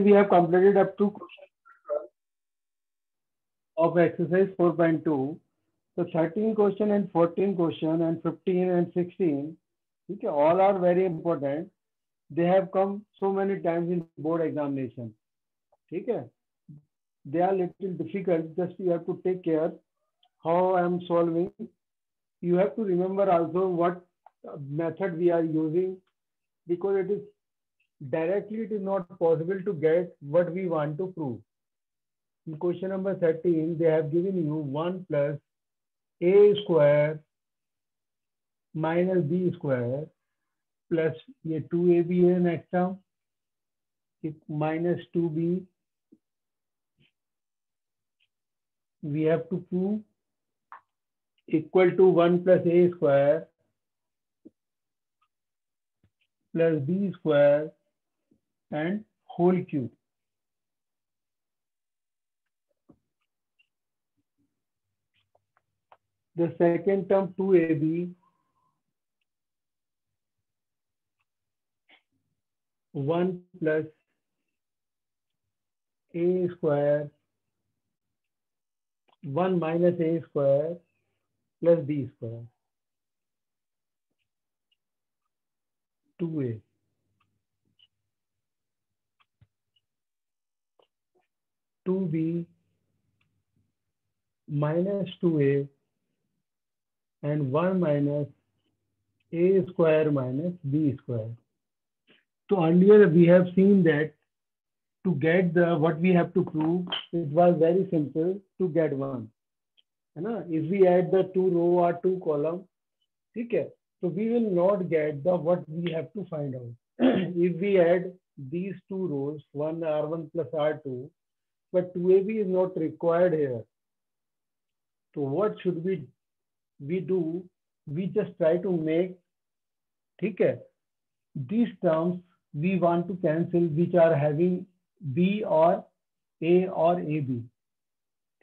we have completed up to question of exercise 4.2. So 13 question and 14 question and 15 and 16, okay, all are very important. They have come so many times in board examination. Okay, they are little difficult. Just you have to take care how I am solving. You have to remember also what method we are using, because it is directly it is not possible to get what we want to prove. In question number 13, they have given you 1 plus a square minus b square plus ये 2ab है next term minus 2b. We have to prove equal to 1 plus a square plus b square and whole cube. The second term 2ab 1 plus a square 1 minus a square plus b square 2a. Two b minus 2a and 1 minus a square minus b square. So earlier we have seen that to get the what we have to prove, it was very simple to get one. If we add the 2 row or 2 column, okay, so we will not get the what we have to find out. If we add these 2 rows, one R1 plus R2, but 2ab is not required here. So what should we do? We just try to make, okay, these terms we want to cancel which are having b or a or ab.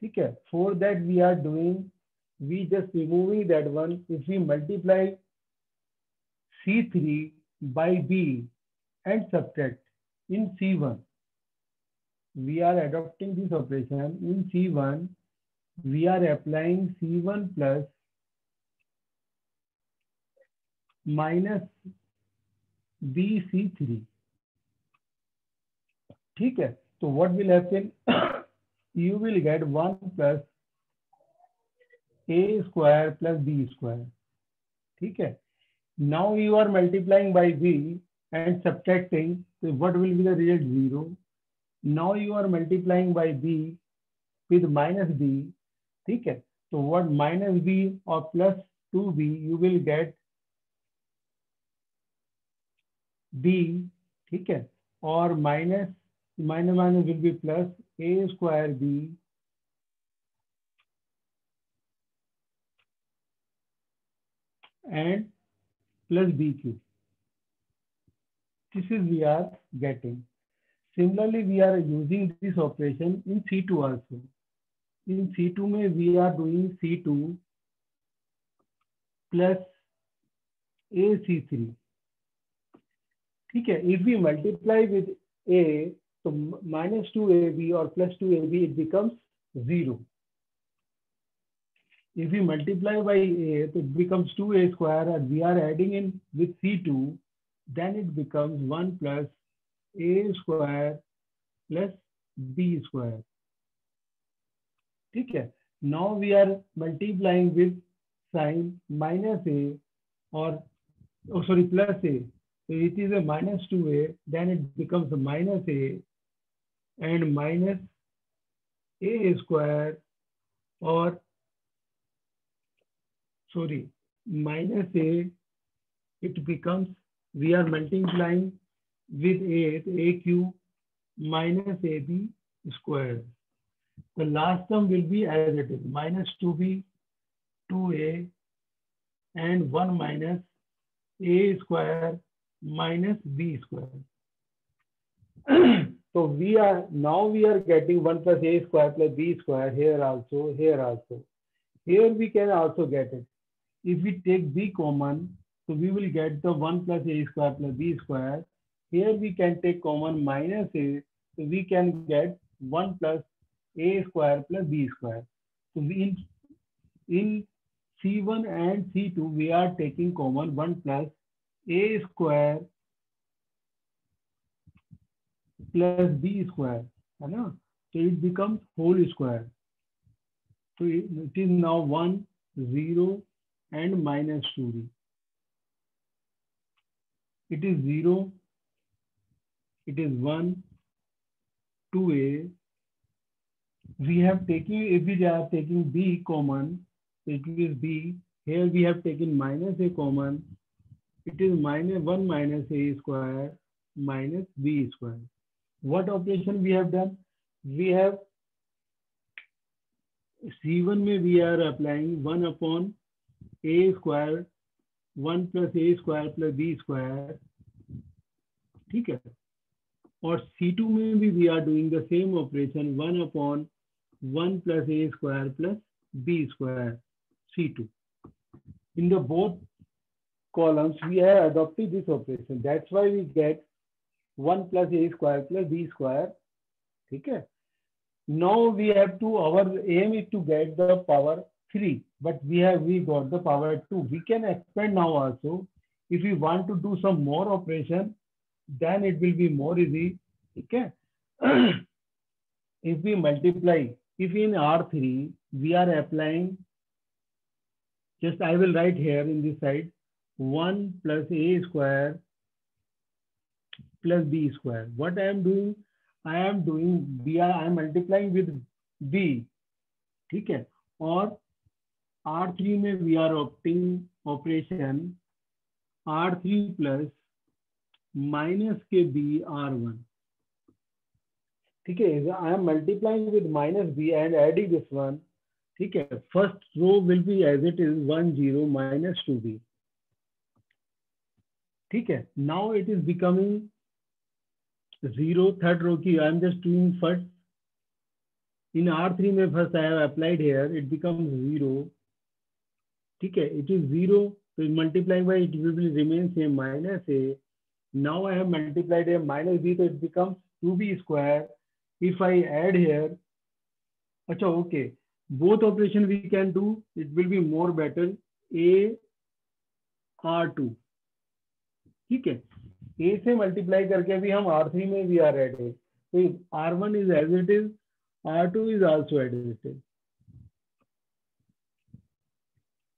Okay, for that we are doing, we just removing that one. If we multiply C3 by b and subtract in C1, we are adopting this operation. In C1, we are applying C1 plus minus BC3. ठीक है, so what will happen? You will get 1 plus a square plus b square. ठीक है, now you are multiplying by b and subtracting, so what will be the result? 0. Now you are multiplying by b with minus b. ठीक है, so what minus b or plus 2b, you will get b. ठीक है, और minus minus will be plus a square b and plus b cube. This is we are getting. Similarly, we are using this operation in C2 also. In C2 में we are doing C2 plus AC3. ठीक है, if we multiply with a, so minus 2ab or plus 2ab, it becomes 0. If we multiply by a, it becomes 2a square, and we are adding in with C2, then it becomes 1 plus a square plus b square. ठीक है, now we are multiplying with sign minus a or plus a. So it is a minus 2a, then it becomes a minus a and minus a square or minus a, it becomes, we are multiplying with a cube minus ab square. The last term will be as it is, minus 2b, 2a and 1 minus a square minus b square. So we are getting 1 plus a square plus b square here also, here also. Here we can also get it. If we take b common, so we will get the 1 plus a square plus b square. Here we can take common minus a, So we can get 1 plus a square plus b square. So in C1 and C2 we are taking common 1 plus a square plus b square, है ना? So it becomes whole square. So it is now 1, 0 and minus 2b. It is 0, it is 1, 2a. We have taken, if we are taking b common, it is b. Here we have taken minus a common. It is minus 1 minus a square minus b square. What operation we have done? We have C1 में we are applying 1 upon a square, 1 plus a square plus b square, ठीक है? और C2 में भी we are doing the same operation 1 upon 1 plus a square plus b square, C2. In the both columns we have adopted this operation. That's why we get 1 plus a square plus b square, ठीक है? Now we have to, our aim is to get the power 3, but we got the power 2. We can expand now also. If we want to do some more operation, then it will be more easy. Okay. If we multiply, if in R3 we are applying, just I will write here in this side 1 plus a square plus b square. What I am doing? I am multiplying with b, ठीक है? और R3 में we are opting operation R3 plus minus के b R1, ठीक है? I am multiplying with minus b and adding this one, ठीक है? First row will be as it is 1 0 minus 2b, ठीक है? Now it is becoming 0. Third row की I am just doing first. In R3 में first I have applied here, it becomes 0. ठीक है? It is 0. So multiplying by it will remain same minus a. Now I have multiplied a minus b, so it becomes 2b square. If I add here, अच्छा okay, both operation we can do. It will be more better. A R2, ठीक है? A से multiply करके भी हम R3 में भी are add है, तो R1 is as it is, R2 is also as it is,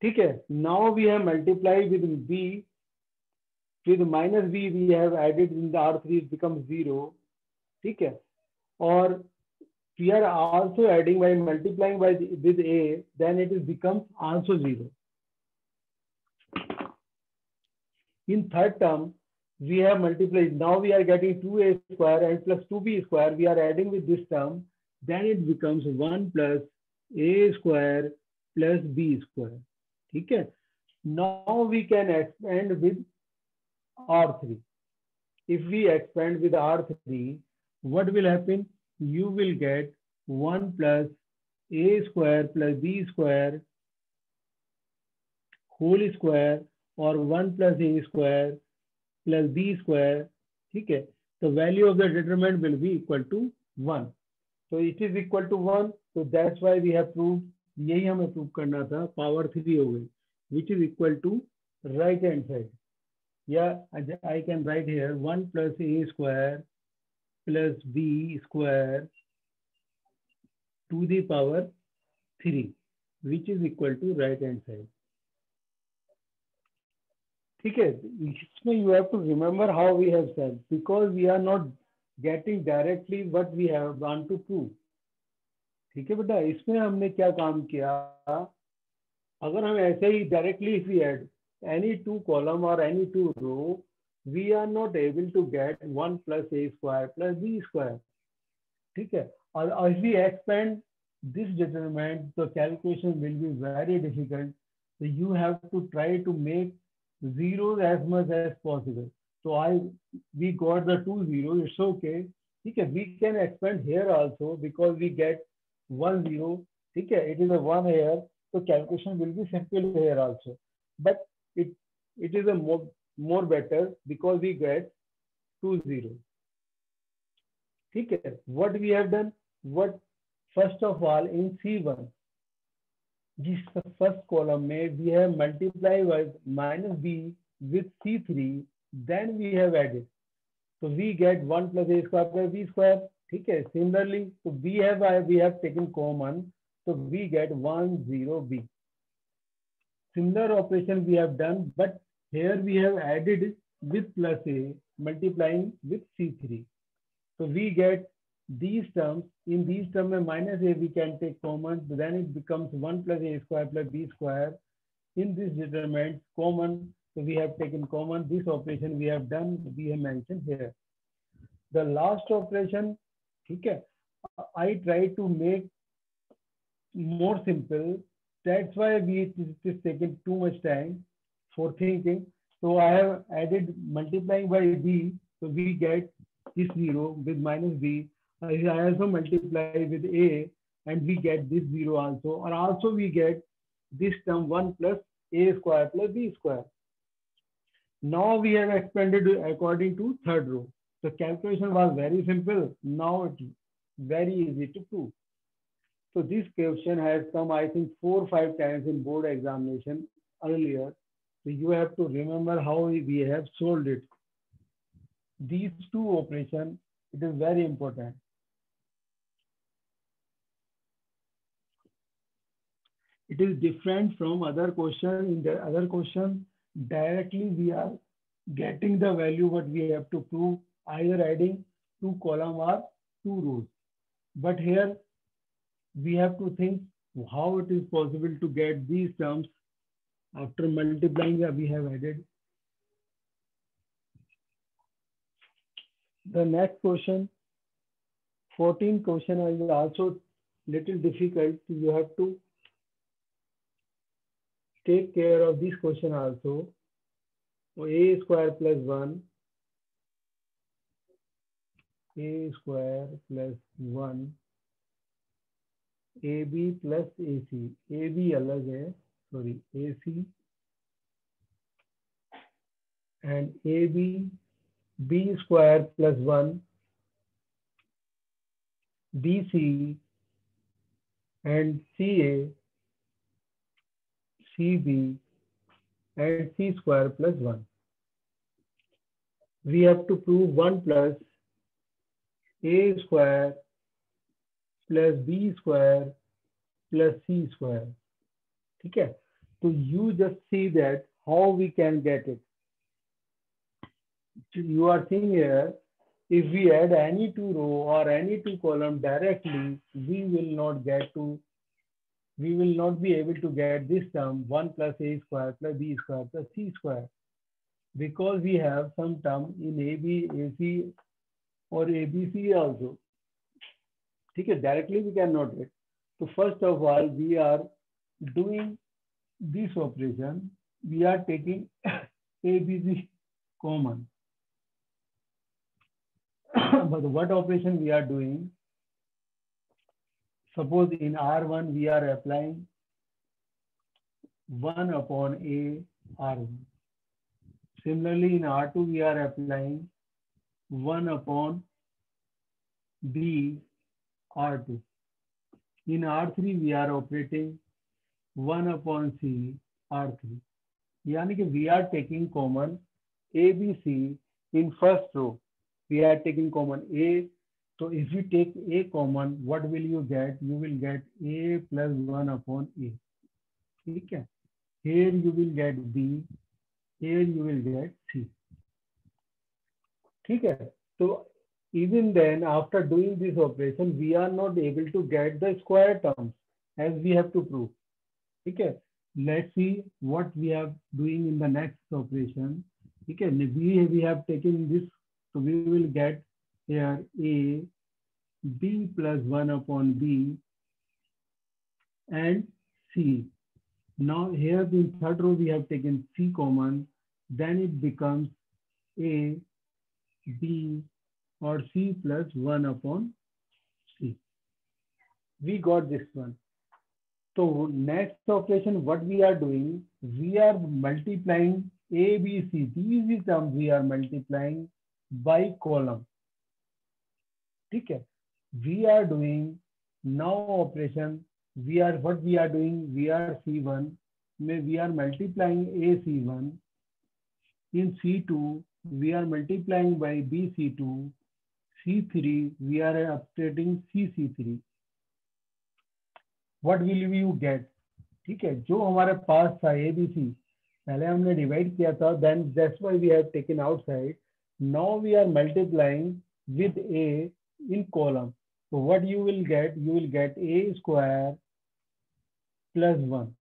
ठीक है? Now we have multiplied with b, with minus b we have added in the R3, it becomes 0, ठीक है? और we are also adding by multiplying by with a, then it is becomes also 0. In third term, we have multiplied. Now we are getting 2a square and plus 2b square. We are adding with this term. Then it becomes 1 plus a square plus b square. ठीक है? Now we can expand with R3. If we expand with R3, what will happen? You will get 1 plus a square plus b square whole square or 1 plus a square plus b square, ठीक है? The value of the determinant will be equal to 1. So it is equal to 1. So that's why we have proved. यही हमें prove करना था. Power 3 हो गई, which is equal to right hand side. Yeah, I can write here 1 plus a square plus b square to the power 3, which is equal to right hand side. ठीक है? इसमें you have to remember how we have said, because we are not getting directly what we have want to prove. ठीक है बेटा? इसमें हमने क्या काम किया? अगर हम ऐसे ही directly if we add any two column or any two row, we are not able to get 1 plus a square plus b square. ठीक है? और if we expand this determinant, the calculation will be very difficult. So you have to try to make zeros as much as possible. So we got the 2 0. It's okay. Okay, we can expand here also because we get 1 0. Okay, it is a 1 here. So calculation will be simple here also. But it is a more better because we get 2 0. ठीक है, what we have done, what first of all in C1, जिस first column में we have multiplied with minus b with C3, then we have added, so we get 1 plus a square plus b square. ठीक है, similarly, so we have taken common, so we get 1 0 b. Similar operation we have done, but here we have added with plus a multiplying with C3. So we get these terms. In these terms, minus a we can take common. So then it becomes 1 plus a square plus b square. In this determinant common, so we have taken common. This operation we have done, we have mentioned here. The last operation, okay, I try to make more simple. That's why it is taking too much time for thinking. So I have added multiplying by b, so we get this 0 with minus b. I also multiply with a, and we get this 0 also, or also we get this term 1 plus a square plus b square. Now we have expanded according to third row. The calculation was very simple. Now it's very easy to prove. So this question has come, I think, 4 or 5 times in board examination earlier. So you have to remember how we have solved it. These two operations, it is very important. It is different from other question. In the other question, directly we are getting the value what we have to prove, either adding 2 column or 2 rows. But here we have to think how it is possible to get these terms after multiplying. We have added. The next question, 14 question, is also little difficult. You have to take care of this question also. So a square plus 1, a square plus 1, ab plus ac, ab अलग है, sorry, ac and ab, b square plus 1, bc and ca, cb and c square plus 1. We have to prove 1 plus a square plus b square plus c square. ठीक है, so you just see that how we can get it. You are seeing here, if we add any 2 row or any 2 column directly, we will not be able to get this term 1 plus a square plus b square plus c square, because we have some term in AB, AC or ABC also. ठीक है, directly we cannot get. So first of all, we are doing this operation. We are taking ABC common. But what operation we are doing? Suppose in R1 we are applying 1 upon A R1. Similarly, in R2 we are applying 1 upon B R2. In R3 we are operating 1 upon C R3. यानी कि we are taking common ABC in first row. We are taking common A. So if you take A common, what will you get? You will get A plus 1 upon A. ठीक है? Here you will get B. Here you will get C. ठीक है? So even then, after doing this operation, we are not able to get the square terms as we have to prove. ठीक है? Let's see what we are doing in the next operation. ठीक है? We have taken this, so we will get here A, B plus 1 upon B and C. Now here in third row we have taken C common, then it becomes A, B or C plus 1 upon C. We got this one. So next operation, what we are doing, we are multiplying A, B, C. These terms we are multiplying by column. ठीक है, we are doing now operation. We are doing, we are C1 में we are multiplying A C1. In C2 we are multiplying by B C2. C3 we are updating C C3. What will you get? ठीक है, जो हमारे पास था ABC पहले हमने divide किया था, then that's why we have taken outside. Now we are multiplying with A in column. So what you will get? You will get A square plus 1.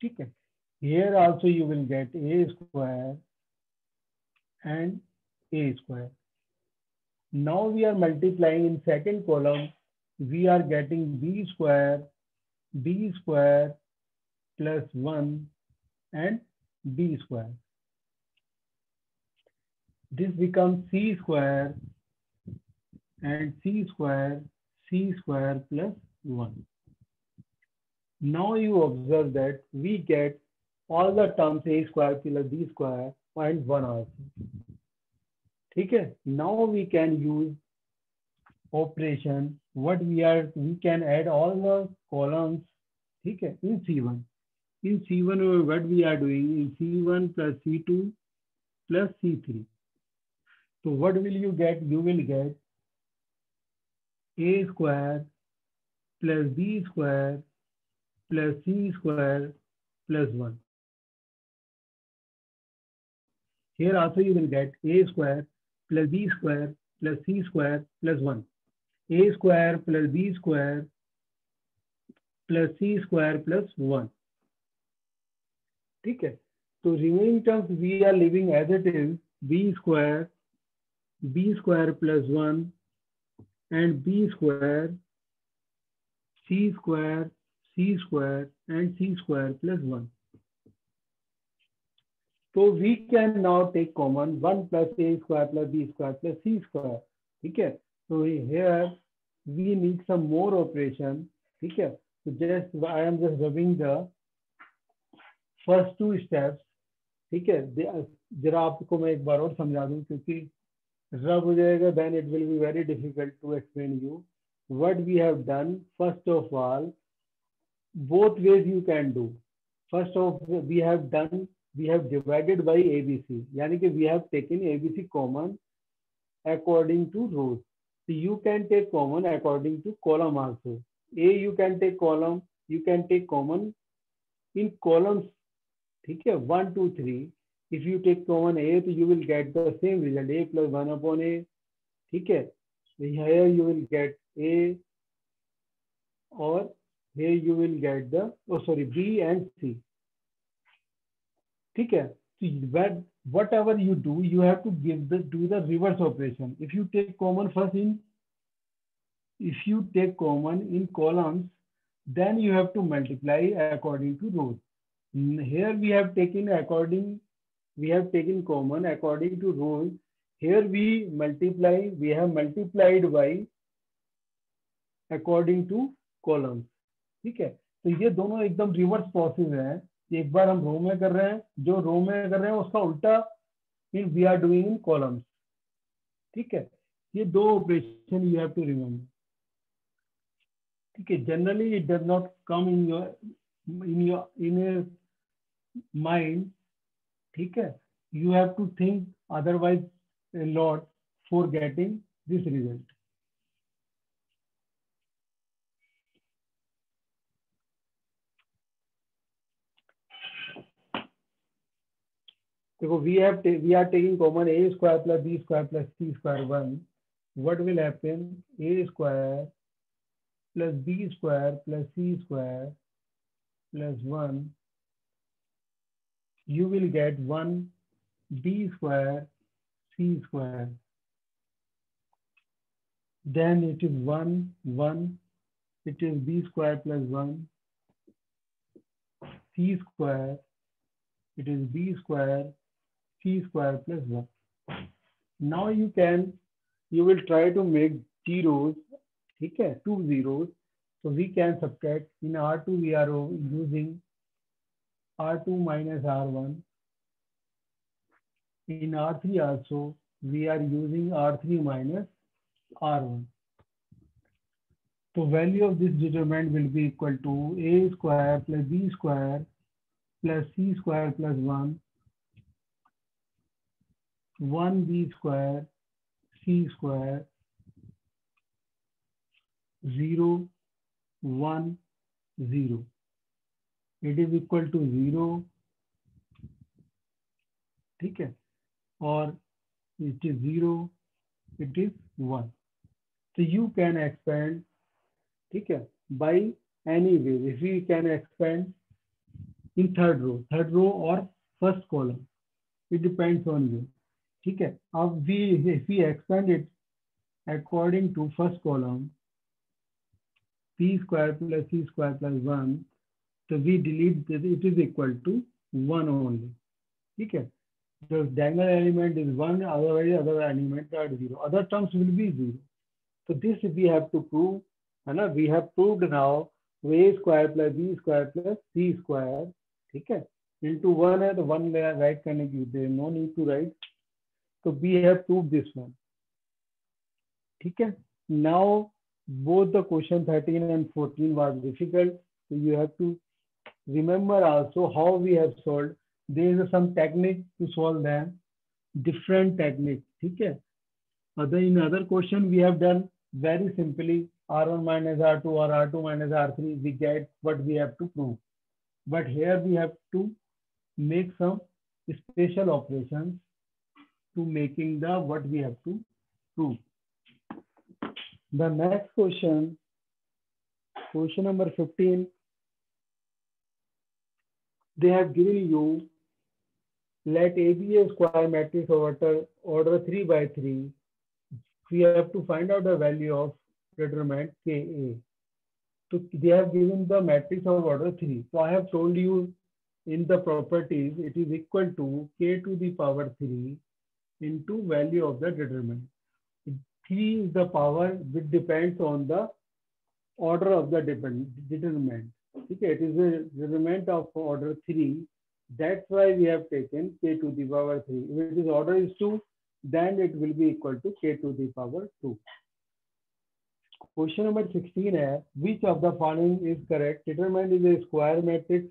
ठीक है, here also you will get A square and A square. Now we are multiplying in second column. We are getting B square plus 1 and B square. This becomes C square and C square plus 1. Now you observe that we get all the terms A square plus B square and 1 also. ठीक है, now we can use operation. We can add all the columns. ठीक है, in C1. In C1 what we are doing? In C1 plus C2 plus C3. So what will you get? You will get A square plus B square plus C square plus 1. Here also you will get A square plus B square plus C square plus 1. A square plus B square plus C square plus 1. ठीक है, तो remaining terms we are leaving as it is. B square plus 1 and B square, C square and C square plus 1. So we can now take common 1 plus A square plus B square plus C square. ठीक है, so here we need some more operation. ठीक है, so I am just rubbing the first two steps. ठीक है, जरा आपको मैं एक बार और समझा दूं क्योंकि रब हो जाएगा, then it will be very difficult to explain you what we have done. First of all, both ways you can do. First of we have divided by ABC, यानी कि we have taken ABC common according to rows. So you can take common according to column also. A you can take column, you can take common in columns. ठीक है, 1 2 3. If you take common A, so you will get the same result, A plus 1 upon A. ठीक है, here you will get A or here you will get the B and C. ठीक है, so whatever you do, you have to do the reverse operation. If you take common in columns, then you have to multiply according to rows. Here we have taken common according to rows. Here we have multiplied by according to columns. ठीक है, तो ये दोनों एकदम reverse process है. एक बार हम रो में कर रहे हैं, जो रो में कर रहे हैं उसका उल्टा we are doing in columns. ठीक है, ये दो operation you have to remember. ठीक है, generally it does not come in a mind. ठीक है, you have to think otherwise a lot for getting this result. So we are taking common A square plus B square plus C square 1. What will happen? A square plus B square plus C square plus 1. You will get 1 B square C square. Then it is 1 1. It is B square plus 1 C square. It is B square C square plus 1. Now you will try to make zeros. ठीक है, 2 zeros. So we can subtract. In R2 we are using R2 minus R1. In R3 also we are using R3 minus R1. So value of this determinant will be equal to a square plus b square plus c square plus 1b square, c square, 0, 1, 0. It is equal to 0, ठीक है, और it is 0, it is 1. So you can expand, ठीक है, by any way. If we can expand in third row or first column, it depends on you. ठीक है, अब if we expand it according to first column, p square plus c square plus 1, so we delete this, it is equal to 1 only. ठीक है, the diagonal element is 1, otherwise other elements are 0. Other terms will be 0. So this we have to prove, है, we have proved now a square plus b square plus c square, ठीक है, into 1 है तो 1 write करने की, there is no need to write. So we have proved this one. ठीक है. Now both the question 13 and 14 was difficult, so you have to remember also how we have solved. There is some technique to solve them, different technique. ठीक है. In other question we have done very simply R1 minus R2 or R2 minus R3, we get what we have to prove. But here we have to make some special operations to making the what we have to prove. The next question number 15, they have given you, let A be a square matrix order 3 by 3. We have to find out the value of determinant Ka. So they have given the matrix of order 3. So I have told you in the properties, it is equal to k to the power 3 into value of the determinant. 3 is the power which depends on the order of the determinant. Okay, it is a determinant of order 3. That's why we have taken k to the power 3. If its order is 2, then it will be equal to k to the power 2. Question number 16 है, which of the following is correct? Determinant is a square matrix.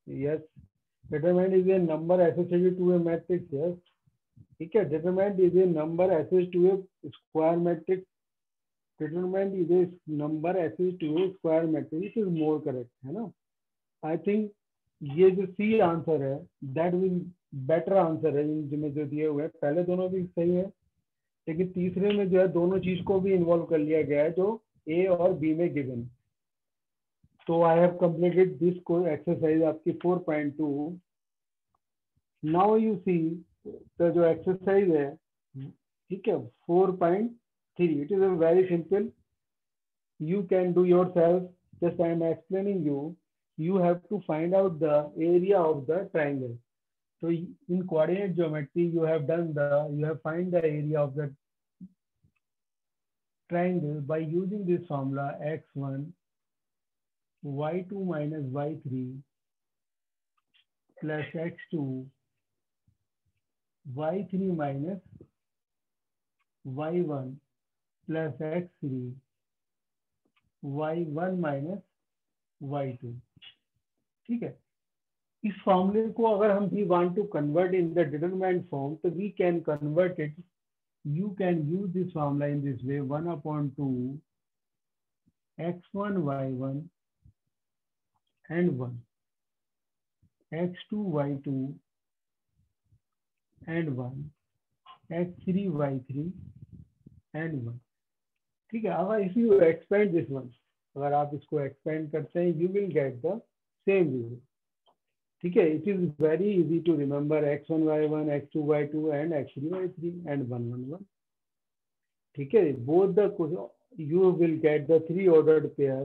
Yes. Determinant is a number associated to a matrix. Yes. ठीक है. Determinant is a number associated to a square matrix. Determinant is a number associated to a square matrix. This is more correct, है ना? I think ये जो C answer है, that will better answer है जिनमें जो दिए हुए हैं. पहले दोनों भी सही है, लेकिन तीसरे में जो है दोनों चीज को भी इन्वॉल्व कर लिया गया है जो A और B में गिवन. तो आई हैव कंप्लीटेड दिस को एक्सरसाइज आपकी 4.2. नाउ यू सी तो जो एक्सरसाइज है, ठीक है, 4.3, it is a very simple. You can do your self, just I am explaining you. You have to find out the area of the triangle. So in coordinate geometry, you have find the area of the triangle by using this formula x1 y2 minus y3 plus x2 y3 minus y1 plus x3 y1 minus y2. ठीक है. इस फॉर्मूले को अगर हम भी want to convert in the determinant form, तो we can convert it. You can use this formula in this way, 1/2 x1 y1 and 1 x2 y2 and 1 x3 y3 and 1. ठीक है. अब if you expand this one, अगर आप इसको expand करते हैं, you will get the same result. ठीक है. It is very easy to remember x1 y1 x2 y2 and x3 y3 and 1 1 1. ठीक है. Both the you will get the 3 ordered pair,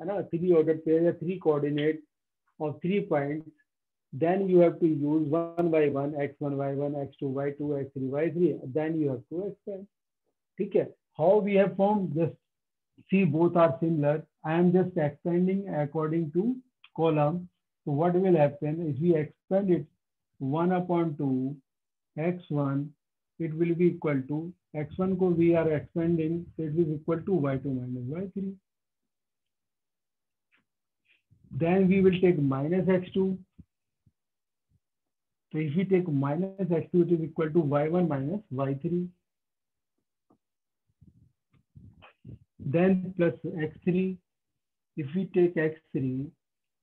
है ना, 3 ऑर्डर्ड पेयर या 3 coordinate of 3 points. Then you have to use 1 by 1 x1 y1 x2 y2 x3 y3. Then you have to expand. ठीक है. How we have formed, just see both are similar. I am just expanding according to column. So what will happen if we expand it 1/2 x1, it will be equal to x1 को we are expanding, so it is equal to y2 minus y3. Then we will take minus x2. So if we take minus x2, it is equal to y1 minus y3. Then plus x3. If we take x3,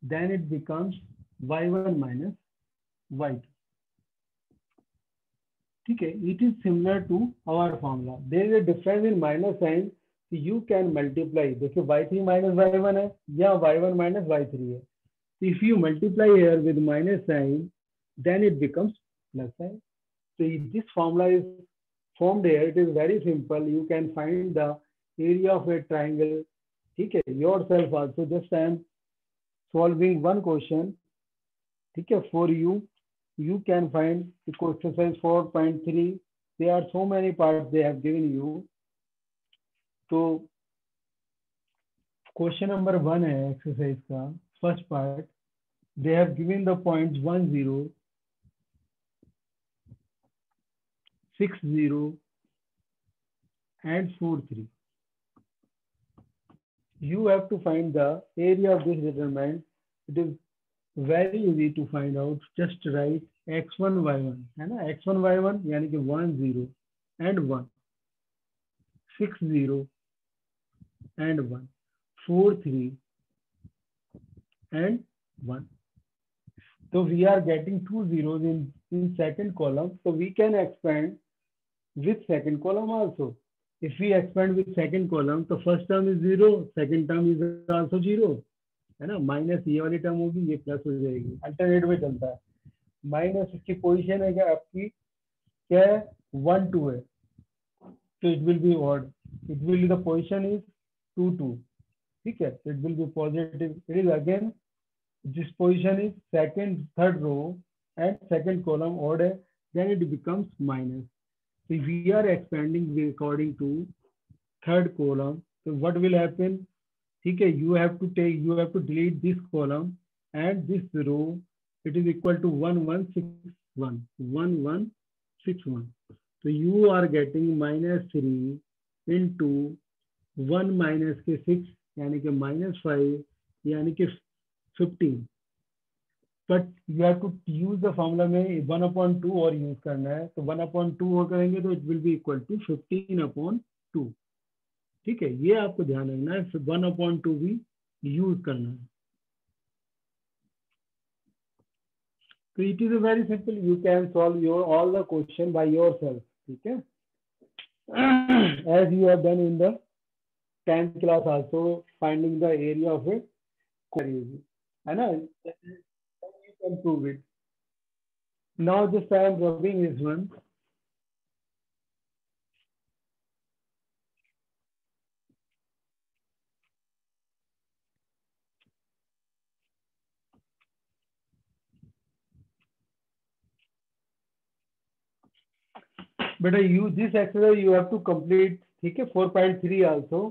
then it becomes y1 minus y2. Okay, it is similar to our formula. There is a difference in minus sign. So you can multiply. देखिए y3 minus y1 है या y1 minus y3 है. So if you multiply here with minus sign, then it becomes plus sign. So this formula is formed here. It is very simple. You can find the area of a triangle. ठीक है, yourself also. Just I am solving one question. ठीक है, for you. You can find the exercise 4.3. There are so many parts they have given you. So question number 1 है exercise का first part. They have given the points 1, 0, 6, 0 and 4, 3. You have to find the area of this determinant. It is very easy to find out. Just write x1 y1 है ना, x1 y1 यानी कि 1, 0 and 1, 6, 0 and 1, 4, 3 and 1. So we are getting 2 zeros in second column. So we can expand with second column also. If we expand with second column, the first term is 0, second term is also 0. है ना, minus ये वाली term होगी, ये plus हो जाएगी, alternate में चलता है. माइनस इसकी पोजीशन है क्या आपकी, क्या है, 1, 2 है, तो it will be odd. It will be the position is 2, 2. ठीक है, it will be positive. It is again this position is second third row and second column odd है, then it becomes minus. So we are expanding according to third column. So what will happen? ठीक है, you have to delete this column and this row. It is equal to 1, 1, 6, 1, 1, 1, 6, 1. So you are getting minus 3 into 1 minus के 6 यानी कि minus 5 यानी कि 15. But you have to use the formula में 1/2 और use करना है. तो 1/2 और करेंगे तो it will be equal to 15/2. ठीक है, ये आपको ध्यान रखना है. 1/2 भी यूज करना है. तो it is a very simple. You can solve all the question by yourself. ठीक है, as you have done in the 10th class also, finding the area of a query, है ना. You can prove it. Now this I am rubbing this one. But this exercise you have to complete. ठीक है, 4.3 also.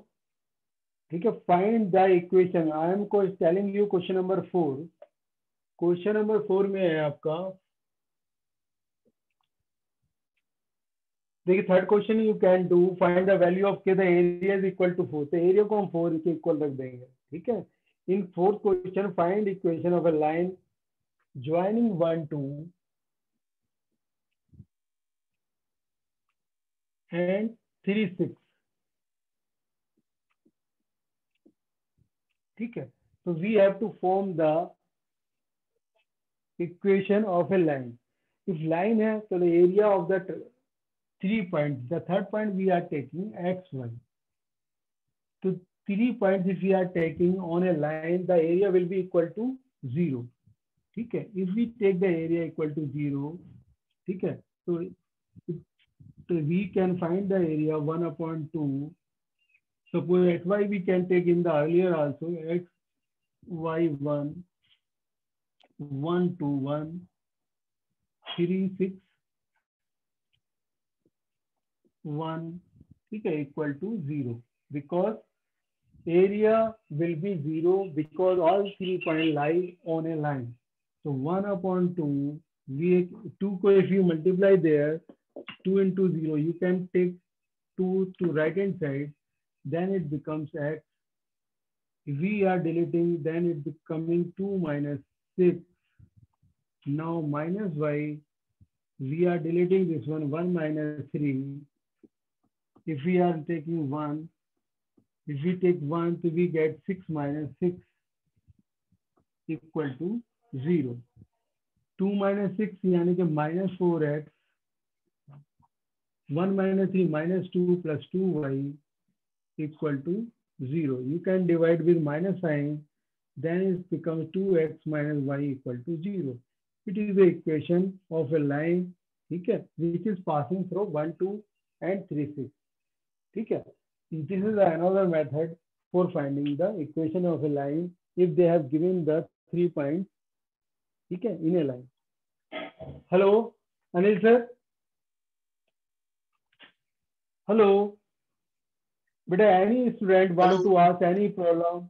ठीक है, find the equation. I am telling you question number 4. Question number 4 में है आपका, देखिए third question you can do find the value of k the area is equal to 4. तो area को हम 4 के इक्वल रख देंगे. ठीक है, in fourth question find equation of a line joining 1, 2 and 3, 6. ठीक है, so we have to form the equation of a line. If line है तो the area of the 3 points, the third point we are taking x1. So 3 points if we are taking on a line, the area will be equal to 0. ठीक है, if we take the area equal to 0, ठीक है, so we can find the area 1/2. Suppose xy we can take in the earlier also, x, y1, 1, 2, 1, 3, 6, 1, ठीक है, equal to 0. Because area will be 0 because all 3 points lie on a line. So 1/2, 2 को if you multiply there, 2 into 0, you can take 2 to right hand side, then it becomes x. If we are deleting, then it becoming 2 minus 6. Now minus y, we are deleting this one, 1 minus 3. If we are taking 1, if we take 1, so we get 6 minus 6 equal to 0. 2 minus 6 यानी कि minus 4x. 1 minus 3 minus 2 plus 2y equal to 0. You can divide with minus sign, then it becomes 2x minus y equal to 0. It is the equation of a line, okay, which is passing through 1, 2 and 3, 6. Okay. This is another method for finding the equation of a line if they have given the 3 points, okay, in a line. Hello, Anil sir. Hello. But any student want to ask any problem?